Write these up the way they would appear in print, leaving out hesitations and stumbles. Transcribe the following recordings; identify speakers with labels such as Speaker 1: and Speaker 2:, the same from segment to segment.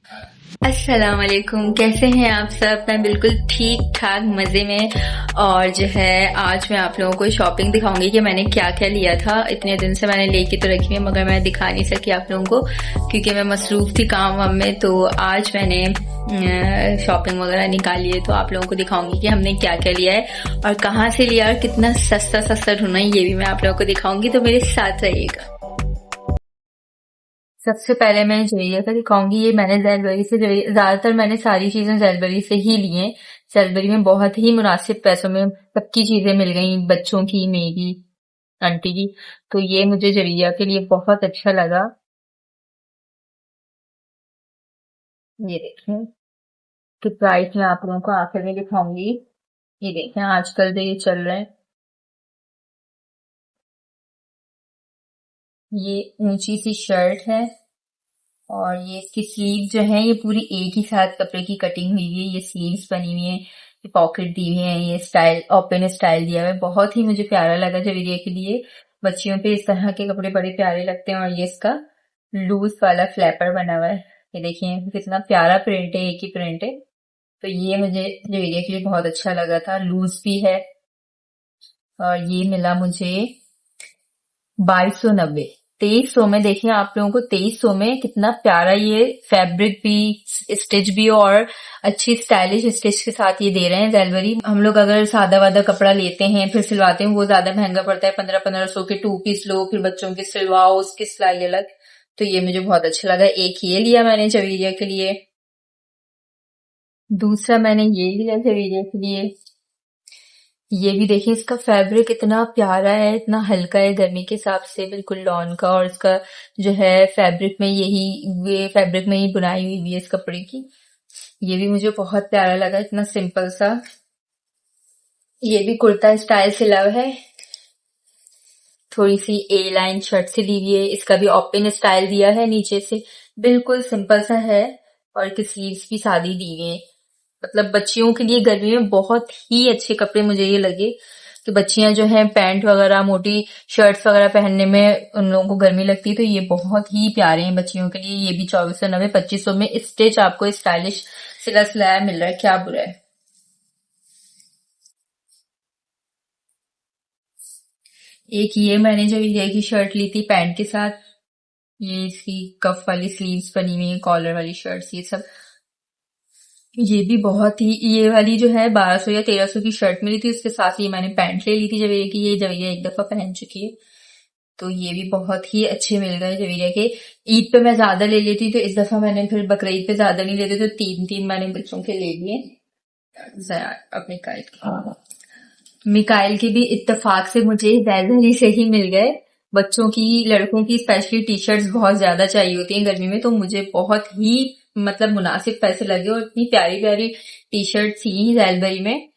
Speaker 1: अस्सलाम वालेकुम, कैसे हैं आप सब? मैं बिल्कुल ठीक ठाक मज़े में। और जो है आज मैं आप लोगों को शॉपिंग दिखाऊंगी कि मैंने क्या क्या लिया था। इतने दिन से मैंने लेके तो रखी है मगर मैं दिखा नहीं सकी आप लोगों को क्योंकि मैं मसरूफ़ थी काम वाम में। तो आज मैंने शॉपिंग वगैरह निकाली है तो आप लोगों को दिखाऊंगी कि हमने क्या क्या लिया है और कहाँ से लिया और कितना सस्ता सस्ता ढूंढा है, ये भी मैं आप लोगों को दिखाऊंगी। तो मेरे साथ रहिएगा। सबसे पहले मैं जवेरिया का दिखाऊंगी। ये मैंने ज़ेलबरी से ज्यादातर मैंने सारी चीजें ज़ेलबरी से ही ली हैं। ज़ेलबरी में बहुत ही मुनासिब पैसों में सबकी चीजें मिल गई, बच्चों की, मेरी, आंटी की। तो ये मुझे जवेरिया के लिए बहुत अच्छा लगा। ये देखें कि प्राइस मैं आप लोगों को आखिर में दिखाऊंगी। ये देखें आजकल जो ये चल रहे हैं, ये ऊंची सी शर्ट है और ये इसकी स्लीव जो है ये पूरी एक ही साथ कपड़े की कटिंग हुई है। ये स्लीव्स बनी हुई है, ये पॉकेट दी हुई है, ये स्टाइल ओपन स्टाइल दिया हुआ है। बहुत ही मुझे प्यारा लगा जवेरिया के लिए। बच्चियों पे इस तरह के कपड़े बड़े प्यारे लगते हैं। और ये इसका लूज वाला फ्लैपर बना हुआ है। ये देखिए कितना प्यारा प्रिंट है, एक ही प्रिंट है। तो ये मुझे जवेरिया के लिए बहुत अच्छा लगा था। लूज भी है और ये मिला मुझे 2290। 2300 में। देखिए आप लोगों को 2300 में कितना प्यारा ये फैब्रिक भी, स्टिच भी और अच्छी स्टाइलिश स्टिच के साथ ये दे रहे हैं ज़ेलबरी। हम लोग अगर सादा वादा कपड़ा लेते हैं फिर सिलवाते हैं, वो ज्यादा महंगा पड़ता है। 1500 के 2 पीस लो, फिर बच्चों के सिलवाओ, उसकी सिलाई अलग। तो ये मुझे बहुत अच्छा लगा। एक ये लिया मैंने जवेरिया के लिए। दूसरा मैंने ये लिया जवेरिया के लिए। ये भी देखिए इसका फैब्रिक इतना प्यारा है, इतना हल्का है, गर्मी के हिसाब से बिल्कुल लॉन का। और इसका जो है फैब्रिक में ये फैब्रिक में ही बुनाई हुई है इस कपड़े की। ये भी मुझे बहुत प्यारा लगा, इतना सिंपल सा। ये भी कुर्ता स्टाइल सिला हुआ है, थोड़ी सी ए लाइन शर्ट से ली हुई है। इसका भी ओपन स्टाइल दिया है नीचे से, बिल्कुल सिंपल सा है। और इसकी स्लीव्स भी सादी दी हुई है। मतलब बच्चियों के लिए गर्मी में बहुत ही अच्छे कपड़े मुझे ये लगे कि बच्चियां जो है पैंट वगैरह, मोटी शर्ट्स वगैरह पहनने में उन लोगों को गर्मी लगती है, तो ये बहुत ही प्यारे हैं बच्चियों के लिए। ये भी 2490, 2500 में स्टिच आपको स्टाइलिश सिला सिलाया मिल रहा है, क्या बुरा है। एक ये मैंने जो ये की शर्ट ली थी पैंट के साथ, ये इसकी कफ वाली स्लीव्स बनी हुई है, कॉलर वाली शर्ट्स, ये सब। ये भी बहुत ही, ये वाली जो है 1200 या 1300 की शर्ट मिली थी, उसके साथ ये मैंने पैंट ले ली थी जवेरिया की। ये जवेरिया एक दफा पहन चुकी है, तो ये भी बहुत ही अच्छे मिल गए जवेरिया के। ईद पे मैं ज्यादा ले लेती तो इस दफा मैंने फिर बकरीद पे ज्यादा नहीं लेते, तो तीन तीन मैंने बच्चों के ले लिए। जरा अपने कायद के, मिकाइल के भी इत्तेफाक से मुझे जैजरी से ही मिल गए। बच्चों की, लड़कों की स्पेशली टी शर्ट्स बहुत ज्यादा चाहिए होती हैं गर्मी में, तो मुझे बहुत ही मतलब मुनासिब पैसे लगे और इतनी प्यारी प्यारी टी शर्ट थी जैलबरी में।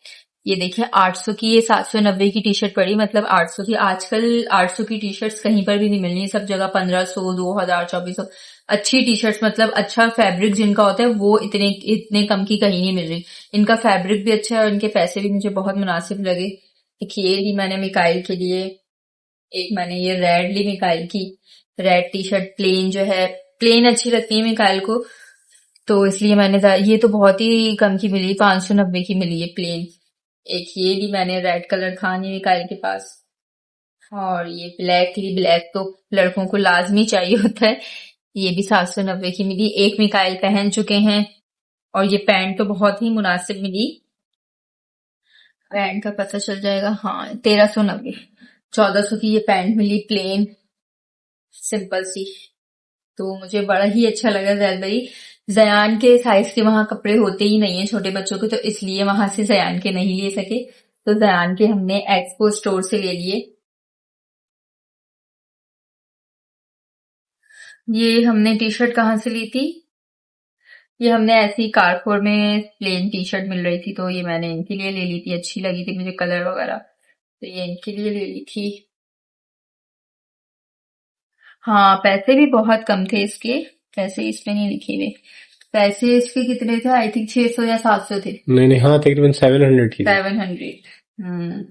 Speaker 1: ये देखिए 800 की, ये 790 की टी शर्ट पड़ी, मतलब 800 की। आजकल 800 की टी शर्ट्स कहीं पर भी नहीं मिल रही, सब जगह 1500, 2000, 2400। अच्छी टी शर्ट्स, मतलब अच्छा फैब्रिक जिनका होता है, वो इतने इतने कम की कहीं नहीं मिल रही। इनका फैब्रिक भी अच्छा है और इनके पैसे भी मुझे बहुत मुनासिब लगे। एक ये ली मैंने मिकाइल के लिए। एक मैंने ये रेड ली मिकाइल की, रेड टी शर्ट प्लेन जो है, प्लेन अच्छी लगती है मिकाइल को, तो इसलिए मैंने ये तो बहुत ही कम की मिली, 590 की मिली है प्लेन। एक ये ली मैंने रेड कलर था नहीं मिकाइल के पास। और ये ब्लैक ली, ब्लैक तो लड़कों को लाजमी चाहिए होता है। ये भी 790 की मिली। एक मिकाइल पहन चुके हैं। और ये पैंट तो बहुत ही मुनासिब मिली, पैंट का पता चल जाएगा, हाँ 1390, 1400 की ये पैंट मिली प्लेन, सिंपल सी। तो मुझे बड़ा ही अच्छा लगा जैलबरी। जयान के साइज के वहां कपड़े होते ही नहीं है छोटे बच्चों के, तो इसलिए वहां से जयान के नहीं ले सके, तो जयान के हमने एक्सपो स्टोर से ले लिए। ये हमने टी शर्ट कहाँ से ली थी, ये हमने ऐसी कारकोर में प्लेन टी शर्ट मिल रही थी, तो ये मैंने इनके लिए ले ली थी, अच्छी लगी थी मुझे कलर वगैरह, तो ये इनके लिए ले ली थी। हाँ पैसे भी बहुत कम थे इसके, पैसे इसमें नहीं लिखे हुए। पैसे इसके कितने थे, आई थिंक 600 या 700 थे।
Speaker 2: नहीं नहीं, हाँ तकरीबन 700 की थी।
Speaker 1: 700। हम्म।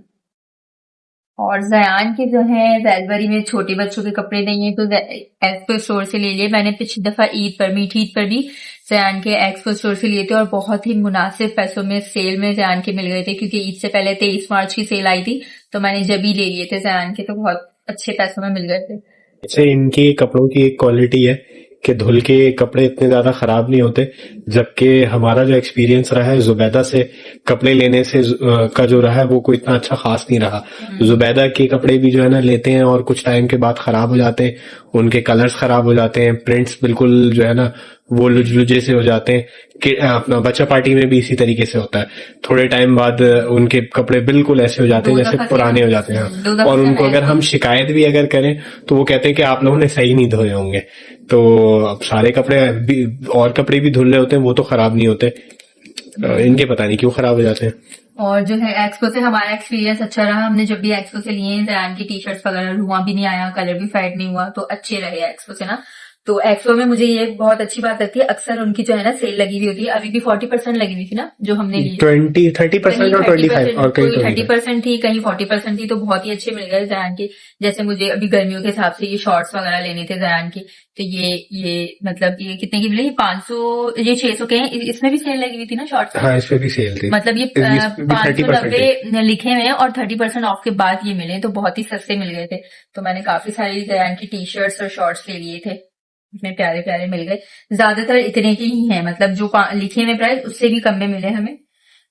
Speaker 1: और जयान के जो है जैलबरी में छोटे बच्चों के कपड़े नहीं है तो एक्सपो स्टोर से ले लिए मैंने। पिछली दफा ईद पर मीठी ईद पर भी जयान के एक्सपो स्टोर से लिए थे और बहुत ही मुनासिब पैसों में सेल में जयान के मिल गए थे, क्योंकि ईद से पहले 23 मार्च की सेल आई थी तो मैंने जब ही ले लिए थे जयान के, तो बहुत अच्छे पैसों में मिल गए थे।
Speaker 2: अच्छा, इनकी कपड़ों की एक क्वालिटी है कि धुल के कपड़े इतने ज्यादा खराब नहीं होते, जबकि हमारा जो एक्सपीरियंस रहा है जुबैदा से कपड़े लेने से का जो रहा है वो कोई इतना अच्छा खास नहीं रहा। जुबैदा के कपड़े भी जो है ना लेते हैं और कुछ टाइम के बाद खराब हो जाते हैं, उनके कलर्स खराब हो जाते हैं, प्रिंट्स बिल्कुल जो है ना वो लुझे से हो जाते हैं। कि अपना बच्चा पार्टी में भी इसी तरीके से होता है, थोड़े टाइम बाद उनके कपड़े बिल्कुल ऐसे हो जाते हैं जैसे पुराने हो जाते हैं। और उनको अगर हम शिकायत भी अगर करें तो वो कहते हैं कि आप लोगों ने सही नहीं धोए होंगे। तो अब सारे कपड़े भी और कपड़े भी धुल रहे होते हैं वो तो खराब नहीं होते, इनके पता नहीं क्यों खराब हो जाते हैं।
Speaker 1: और जो है एक्सपो से हमारा एक्सपीरियंस अच्छा रहा। हमने जब भी एक्सपो से लिए जयान की टी शर्ट्स वगैरह धुआं भी नहीं आया, कलर भी फेड नहीं हुआ, तो अच्छे रहे एक्सपो से ना। तो एक्सपो में मुझे ये बहुत अच्छी बात लगती है, अक्सर उनकी जो है ना सेल लगी हुई होती है। अभी भी 40% लगी हुई थी ना जो हमने ली,
Speaker 2: 30% और 25 और कहीं
Speaker 1: 30% थी कहीं 40% थी, तो बहुत ही अच्छे मिल गए जयान के। जैसे मुझे अभी गर्मियों के हिसाब से ये शॉर्ट्स वगैरह लेने थे जयान के, तो ये मतलब ये कितने की मिले, ये 500 ये 600 के हैं। इसमें भी सेल लगी हुई थी ना शॉर्ट्स।
Speaker 2: हाँ, इसमें भी सेल थी,
Speaker 1: मतलब ये 590 लिखे हुए हैं और 30% ऑफ के बाद ये मिले, तो बहुत ही सस्ते मिल गए थे। तो मैंने काफी सारी जयान की टी शर्ट्स और शॉर्ट्स ले लिए थे, इतने प्यारे प्यारे मिल गए। ज्यादातर इतने के ही हैं, मतलब जो लिखे हुए प्राइस उससे भी कम में मिले हमें।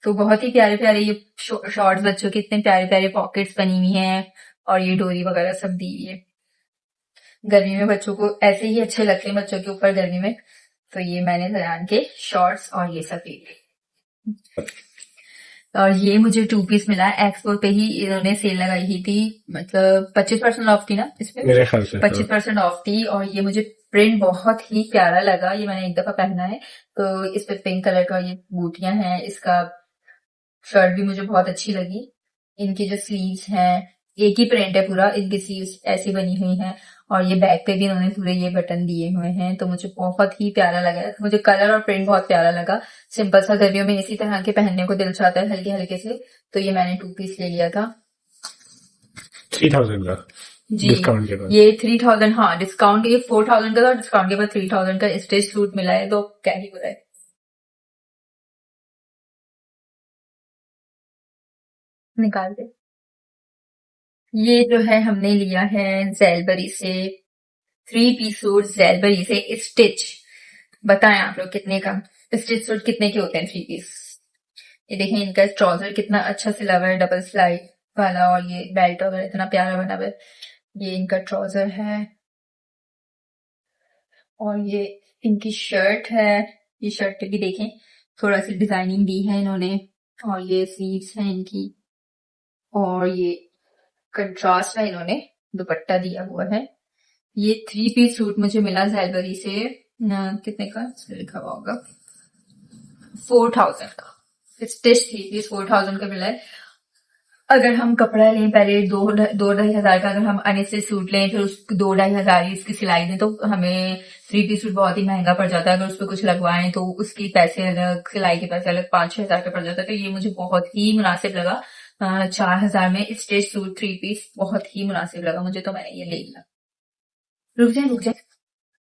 Speaker 1: तो बहुत ही प्यारे प्यारे ये शॉर्ट्स बच्चों के, इतने प्यारे प्यारे पॉकेट्स बनी हुई हैं और ये डोरी वगैरह सब दी हुई है। गर्मी में बच्चों को ऐसे ही अच्छे लगते हैं, बच्चों के ऊपर गर्मी में। तो ये मैंने जयान के शॉर्ट्स और ये सब ले। और ये मुझे 2 पीस मिला है, एक्सपो पे ही इन्होंने सेल लगाई ही थी, मतलब 25% ऑफ थी ना इसमें,
Speaker 2: मेरे ख्याल से
Speaker 1: 25% ऑफ थी। और ये मुझे प्रिंट बहुत ही प्यारा लगा, ये मैंने एक दफा पहना है। तो इस पे पिंक कलर का ये बूटियां हैं, इसका शर्ट भी मुझे बहुत अच्छी लगी। इनकी जो स्लीव्स हैं एक ही प्रिंट है पूरा, इनकी स्लीव्स ऐसी बनी हुई हैं और ये बैक पे भी इन्होंने पूरे ये बटन दिए हुए हैं, तो मुझे बहुत ही प्यारा लगा। मुझे कलर और प्रिंट बहुत प्यारा लगा। सिंपल सा गर्मियों में इसी तरह के पहनने को दिल चाहता है हल्के हल्के से, तो ये मैंने 2 पीस ले लिया था
Speaker 2: 3000 का
Speaker 1: जी।
Speaker 2: डिस्काउंट के बाद
Speaker 1: ये 3000, हाँ डिस्काउंट, ये 4000 का था, डिस्काउंट के बाद 3000 का स्टेज सूट मिला है, तो क्या ही बुरा है। निकाल दे। ये जो है हमने लिया है जैलबरी से 3 पीस सूट, जैलबरी से स्टिच। बताएं आप लोग कितने का स्टिच सूट कितने के होते हैं 3 पीस। ये देखें इनका ट्राउजर कितना अच्छा सिला हुआ है, डबल स्लाइड वाला, और ये बेल्ट वगैरह इतना प्यारा बना हुआ है। ये इनका ट्राउजर है और ये इनकी शर्ट है। ये शर्ट पे भी देखें थोड़ा सी डिजाइनिंग दी है इन्होंने, और ये स्लीव्स है इनकी, और ये कंट्रास्ट में इन्होंने दुपट्टा दिया हुआ है। ये 3 पीस सूट मुझे मिला जैलबरी से कितने का लिखा हुआ होगा, 4000 का। स्टिच 3 पीस 4000 का मिला है। अगर हम कपड़ा लें पहले 2-2.5 हजार का, अगर हम अनस्टिच सूट लें फिर उस 2-2.5 हजार इसकी सिलाई दें, तो हमें 3 पीस सूट बहुत ही महंगा पड़ जाता है। अगर उस पर कुछ लगवाएं तो उसकी पैसे अलग, सिलाई के पैसे अलग, 5-6 हजार का पड़ जाता है। तो ये मुझे बहुत ही मुनासिब लगा। 4,000 में स्टिच सूट 3 पीस बहुत ही मुनासिब लगा मुझे, तो मैंने ये ले लिया। रुक जाए,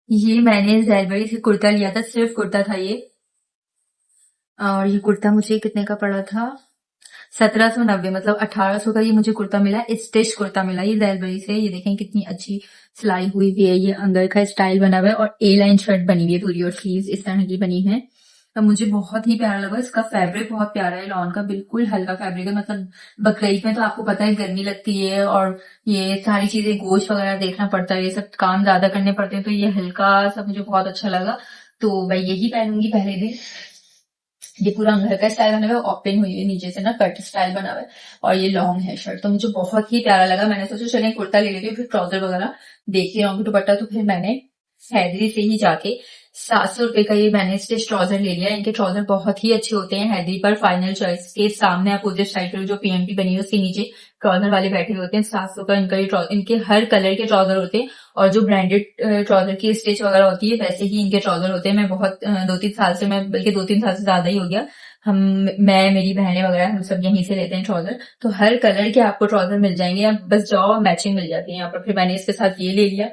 Speaker 1: ये मैंने जैलबरी से कुर्ता लिया था, सिर्फ कुर्ता था ये, और ये कुर्ता मुझे कितने का पड़ा था, 1790, मतलब 1800 का ये मुझे कुर्ता मिला। स्टिच कुर्ता मिला ये जैलबरी से। ये देखें कितनी अच्छी सिलाई हुई हुई है, ये अंदर का स्टाइल बना हुआ है और ए लाइन शर्ट बनी हुई है पूरी, और स्लीव्स इस तरह की बनी है। अब मुझे बहुत ही प्यारा लगा। इसका फैब्रिक बहुत प्यारा है, लॉन का बिल्कुल हल्का फैब्रिक है। मतलब बकरीद में तो आपको पता है गर्मी लगती है और ये सारी चीजें गोश्त वगैरह देखना पड़ता है, ये सब काम ज्यादा करने पड़ते हैं, तो ये हल्का सा मुझे बहुत अच्छा लगा। तो मैं यही पहनूंगी पहले दिन। ये पूरा अंदर का स्टाइल बना हुआ है, ओपन हुई है, नीचे से ना कट स्टाइल बना हुआ है, और ये लॉन्ग है शर्ट, तो मुझे बहुत ही प्यारा लगा। मैंने सोचा चले कुर्ता ले लेती हूँ, फिर ट्राउजर वगैरह देखती रहूंगी दुपट्टा। तो फिर मैंने हैदरी से ही जाके 700 रुपए का ये मैंने स्टिच ट्राउजर ले लिया। इनके ट्राउजर बहुत ही अच्छे होते हैं। हैदरी पर फाइनल चॉइस के सामने अपोजिट साइड पर जो पीएमटी बनी है उसके नीचे ट्राउजर वाले बैठे हुए होते हैं। 700 का इनका ये ट्राउजर, इनके हर कलर के ट्राउजर होते हैं और जो ब्रांडेड ट्राउजर की स्टिच वगैरह होती है वैसे ही इनके ट्राउजर होते हैं। मैं बहुत 2-3 साल से, मैं बल्कि 2-3 साल से ज्यादा ही हो गया, मैं मेरी बहनें वगैरह हम सब यहीं से लेते हैं ट्राउजर। तो हर कलर के आपको ट्राउजर मिल जाएंगे, आप बस जाओ मैचिंग मिल जाती है यहाँ पर। फिर मैंने इसके साथ ये ले लिया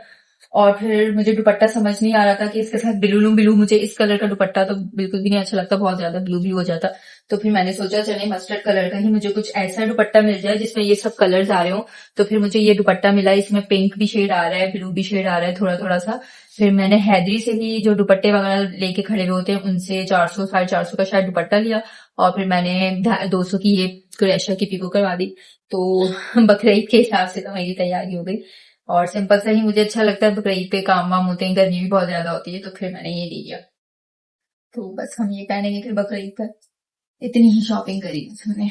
Speaker 1: और फिर मुझे दुपट्टा समझ नहीं आ रहा था कि इसके साथ ब्लू ब्लू, मुझे इस कलर का दुपट्टा तो बिल्कुल भी नहीं अच्छा लगता, बहुत ज्यादा ब्लू ब्लू हो जाता। तो फिर मैंने सोचा चले मस्टर्ड कलर का ही मुझे कुछ ऐसा दुपट्टा मिल जाए जिसमें ये सब कलर्स आ रहे हो। तो फिर मुझे ये दुपट्टा मिला, इसमें पिंक भी शेड आ रहा है, ब्लू भी शेड आ रहा है थोड़ा थोड़ा सा। फिर मैंने हैदरी से ही जो दुपट्टे वगैरह लेके खड़े हुए होते हैं उनसे 400-450 का शायद दुपट्टा लिया और फिर मैंने 200 की ये क्रेशा की पिको करवा दी। तो बकरीद के हिसाब से तो मेरी तैयारी हो गई और सिंपल सा ही मुझे अच्छा लगता है। बकरीद पे काम वाम होते हैं, गर्मी भी बहुत ज्यादा होती है, तो फिर मैंने ये ले लिया। तो बस हम ये पहनेंगे फिर बकरीद पर। इतनी ही शॉपिंग करी हमने।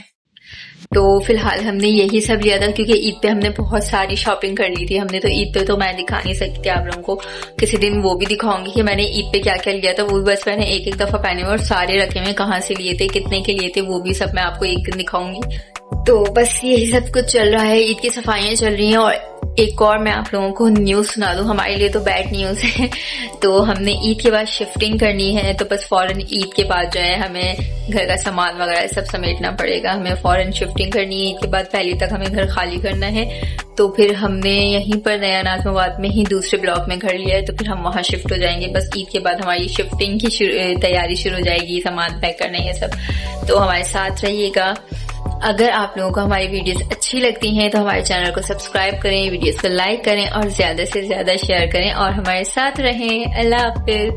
Speaker 1: तो फिलहाल हमने यही सब लिया था क्योंकि ईद पे हमने बहुत सारी शॉपिंग कर ली थी। हमने तो ईद पे तो मैं दिखा नहीं सकती थी आप लोगों को, किसी दिन वो भी दिखाऊंगी कि मैंने ईद पे क्या क्या लिया था। वो भी बस मैंने एक एक दफा पहने हुए और सारे रखे हुए, कहाँ से लिए थे, कितने के लिए थे, वो भी सब मैं आपको एक दिन दिखाऊंगी। तो बस यही सब कुछ चल रहा है, ईद की सफाइयां चल रही हैं। और एक और मैं आप लोगों को न्यूज सुना दूं, हमारे लिए तो बैड न्यूज है। तो हमने ईद के बाद शिफ्टिंग करनी है, तो बस फौरन ईद के बाद जो है हमें घर का सामान वगैरह सब समेटना पड़ेगा। हमें फौरन शिफ्टिंग करनी है ईद के बाद, पहले तक हमें घर खाली करना है। तो फिर हमने यहीं पर नया नाज़माबाद में ही दूसरे ब्लॉक में घर लिया है, तो फिर हम वहां शिफ्ट हो जाएंगे। बस ईद के बाद हमारी शिफ्टिंग की तैयारी शुरू हो जाएगी, सामान पैक करना ये सब। तो हमारे साथ रहिएगा। अगर आप लोगों को हमारी वीडियोस अच्छी लगती हैं तो हमारे चैनल को सब्सक्राइब करें, वीडियोस को लाइक करें और ज्यादा से ज्यादा शेयर करें और हमारे साथ रहें। अल्लाह हाफिज।